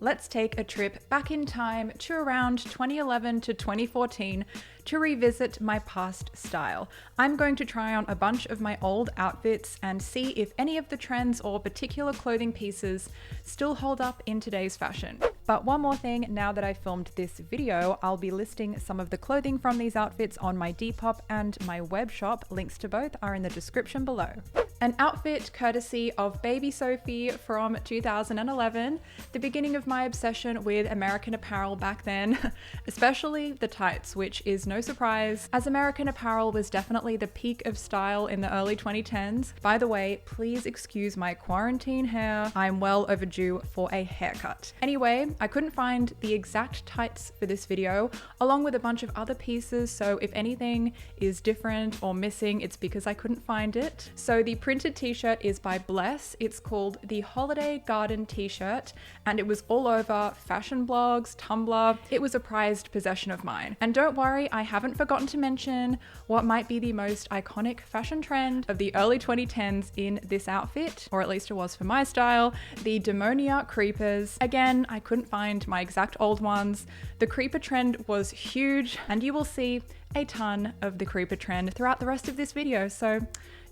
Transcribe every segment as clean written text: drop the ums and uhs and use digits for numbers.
let's take a trip back in time to around 2011 to 2014 to revisit my past style. I'm going to try on a bunch of my old outfits and see if any of the trends or particular clothing pieces still hold up in today's fashion. But one more thing, now that I filmed this video, I'll be listing some of the clothing from these outfits on my Depop and my web shop. Links to both are in the description below. An outfit courtesy of Baby Sophie from 2011, the beginning of my obsession with American Apparel back then, especially the tights, which is no surprise, as American Apparel was definitely the peak of style in the early 2010s. By the way, please excuse my quarantine hair. I'm well overdue for a haircut. Anyway, I couldn't find the exact tights for this video, along with a bunch of other pieces, so if anything is different or missing, it's because I couldn't find it. So the printed t-shirt is by Bless. It's called the Holiday Garden t-shirt, and it was all over fashion blogs, Tumblr. It was a prized possession of mine. And don't worry, I haven't forgotten to mention what might be the most iconic fashion trend of the early 2010s in this outfit, or at least it was for my style, the Demonia creepers. Again, I couldn't find my exact old ones. The creeper trend was huge, and you will see a ton of the creeper trend throughout the rest of this video, so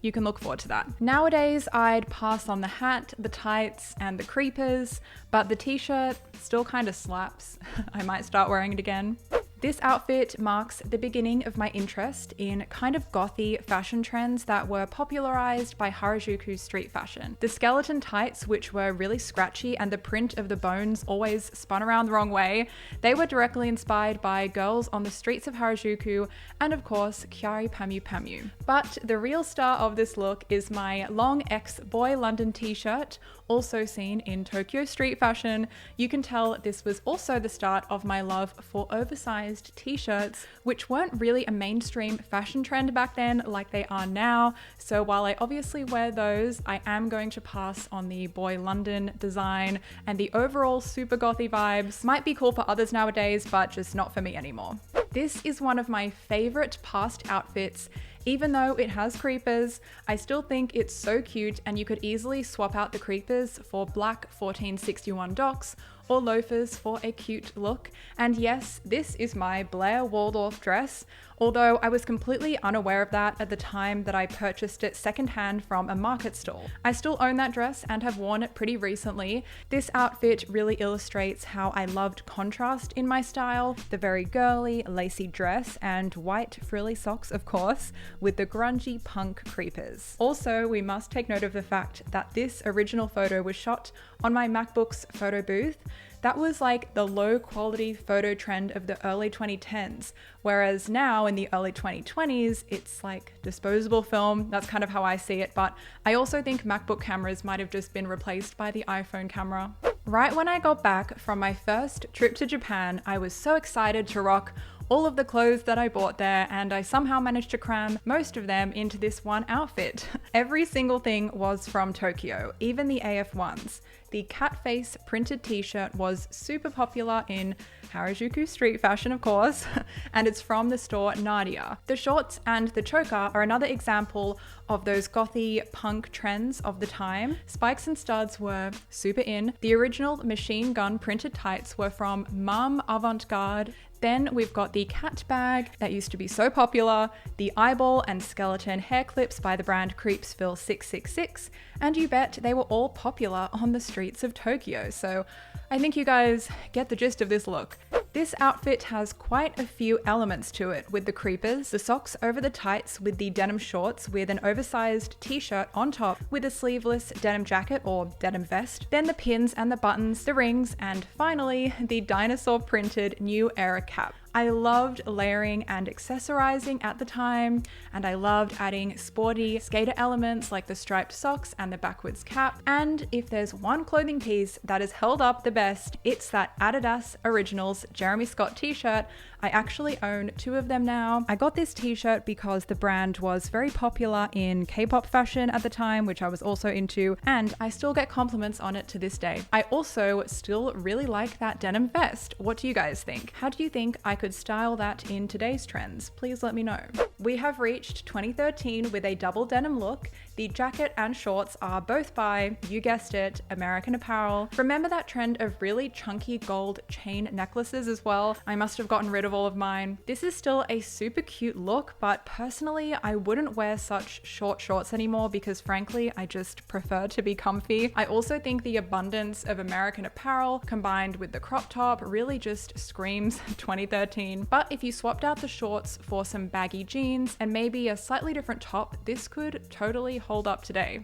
you can look forward to that. Nowadays, I'd pass on the hat, the tights, and the creepers, but the t-shirt still kind of slaps. I might start wearing it again. This outfit marks the beginning of my interest in kind of gothy fashion trends that were popularized by Harajuku street fashion. The skeleton tights, which were really scratchy and the print of the bones always spun around the wrong way, they were directly inspired by girls on the streets of Harajuku and of course Kyari Pamu Pamu. But the real star of this look is my long X-Boy London t-shirt, also seen in Tokyo street fashion. You can tell this was also the start of my love for oversized t-shirts, which weren't really a mainstream fashion trend back then like they are now. So while I obviously wear those, I am going to pass on the Boy London design, and the overall super gothy vibes might be cool for others nowadays, but just not for me anymore. This is one of my favorite past outfits. Even though it has creepers, I still think it's so cute, and you could easily swap out the creepers for black 1461 docs or loafers for a cute look. And yes, this is my Blair Waldorf dress, although I was completely unaware of that at the time that I purchased it secondhand from a market stall. I still own that dress and have worn it pretty recently. This outfit really illustrates how I loved contrast in my style, the very girly, lacy dress and white frilly socks, of course, with the grungy punk creepers. Also, we must take note of the fact that this original photo was shot on my MacBook's photo booth. That was like the low quality photo trend of the early 2010s, whereas now in the early 2020s, it's like disposable film. That's kind of how I see it, but I also think MacBook cameras might have just been replaced by the iPhone camera. Right when I got back from my first trip to Japan, I was so excited to rock all of the clothes that I bought there, and I somehow managed to cram most of them into this one outfit. Every single thing was from Tokyo, even the AF ones. The cat face printed t-shirt was super popular in Harajuku street fashion, of course, and it's from the store Nadia. The shorts and the choker are another example of those gothy punk trends of the time. Spikes and studs were super in. The original machine gun printed tights were from Mum Avant-Garde. Then we've got the cat bag that used to be so popular, the eyeball and skeleton hair clips by the brand Creepsville 666, and you bet they were all popular on the streets of Tokyo. So I think you guys get the gist of this look. This outfit has quite a few elements to it, with the creepers, the socks over the tights with the denim shorts with an oversized t-shirt on top with a sleeveless denim jacket or denim vest, then the pins and the buttons, the rings, and finally the dinosaur printed New Era cap. I loved layering and accessorizing at the time, and I loved adding sporty skater elements like the striped socks and the backwards cap. And if there's one clothing piece that has held up the best, it's that Adidas Originals Jeremy Scott t-shirt. I actually own 2 of them now. I got this t-shirt because the brand was very popular in K-pop fashion at the time, which I was also into, and I still get compliments on it to this day. I also still really like that denim vest. What do you guys think? How do you think I could style that in today's trends. Please let me know. We have reached 2013 with a double denim look. The jacket and shorts are both by, you guessed it, American Apparel. Remember that trend of really chunky gold chain necklaces as well? I must have gotten rid of all of mine. This is still a super cute look, but personally, I wouldn't wear such short shorts anymore because frankly, I just prefer to be comfy. I also think the abundance of American Apparel combined with the crop top really just screams 2013. But if you swapped out the shorts for some baggy jeans and maybe a slightly different top, this could totally hold up today.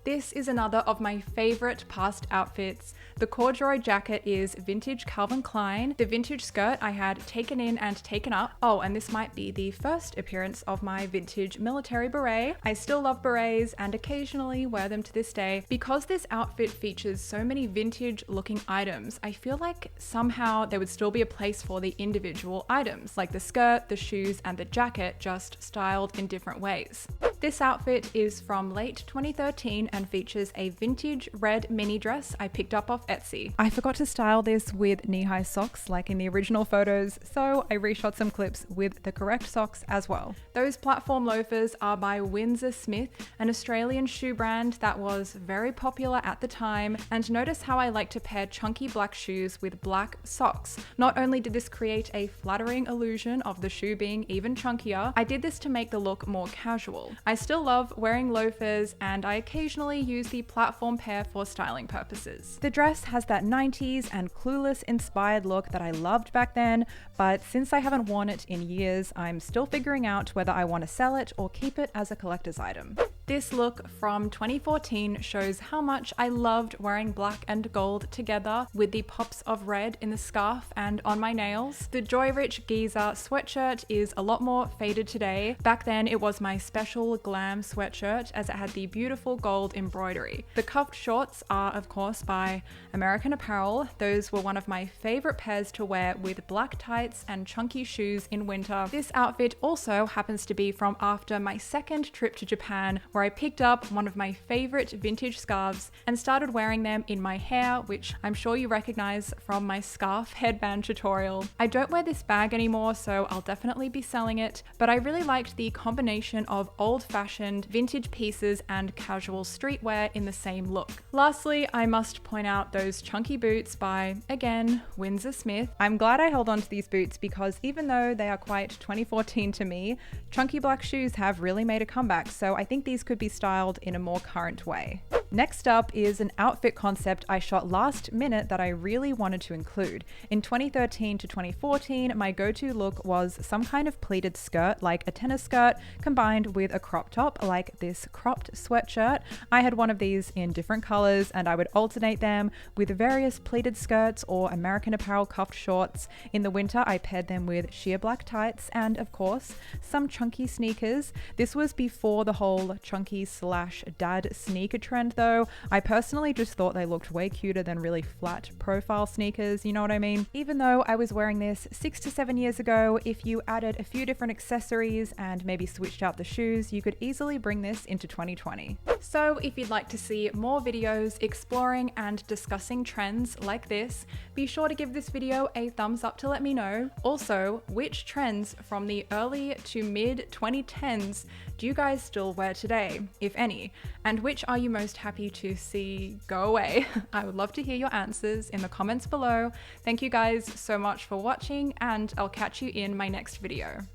This is another of my favorite past outfits. The corduroy jacket is vintage Calvin Klein. The vintage skirt I had taken in and taken up. Oh, and this might be the first appearance of my vintage military beret. I still love berets and occasionally wear them to this day. Because this outfit features so many vintage looking items, I feel like somehow there would still be a place for the individual items, like the skirt, the shoes, and the jacket, just styled in different ways. This outfit is from late 2013 and features a vintage red mini dress I picked up off Etsy. I forgot to style this with knee-high socks like in the original photos, so I reshot some clips with the correct socks as well. Those platform loafers are by Windsor Smith, an Australian shoe brand that was very popular at the time, and notice how I like to pair chunky black shoes with black socks. Not only did this create a flattering illusion of the shoe being even chunkier, I did this to make the look more casual. I still love wearing loafers and I occasionally use the platform pair for styling purposes. The dress has that 90s and Clueless inspired look that I loved back then, but since I haven't worn it in years, I'm still figuring out whether I want to sell it or keep it as a collector's item. This look from 2014 shows how much I loved wearing black and gold together with the pops of red in the scarf and on my nails. The Joy Rich Giza sweatshirt is a lot more faded today. Back then it was my special glam sweatshirt as it had the beautiful gold embroidery. The cuffed shorts are of course by American Apparel. Those were one of my favorite pairs to wear with black tights and chunky shoes in winter. This outfit also happens to be from after my second trip to Japan, where I picked up one of my favorite vintage scarves and started wearing them in my hair, which I'm sure you recognize from my scarf headband tutorial. I don't wear this bag anymore, so I'll definitely be selling it, but I really liked the combination of old-fashioned vintage pieces and casual streetwear in the same look. Lastly, I must point out those chunky boots by, again, Windsor Smith. I'm glad I held on to these boots because even though they are quite 2014 to me, chunky black shoes have really made a comeback, so I think these could be styled in a more current way. Next up is an outfit concept I shot last minute that I really wanted to include. In 2013 to 2014, my go-to look was some kind of pleated skirt, like a tennis skirt, combined with a crop top, like this cropped sweatshirt. I had one of these in different colors and I would alternate them with various pleated skirts or American Apparel cuffed shorts. In the winter, I paired them with sheer black tights and, of course, some chunky sneakers. This was before the whole chunky slash dad sneaker trend though. I personally just thought they looked way cuter than really flat profile sneakers, you know what I mean? Even though I was wearing this 6 to 7 years ago, if you added a few different accessories and maybe switched out the shoes, you could easily bring this into 2020. So if you'd like to see more videos exploring and discussing trends like this, be sure to give this video a thumbs up to let me know. Also, which trends from the early to mid 2010s do you guys still wear today, if any? And which are you most happy to see go away? I would love to hear your answers in the comments below. Thank you guys so much for watching, and I'll catch you in my next video.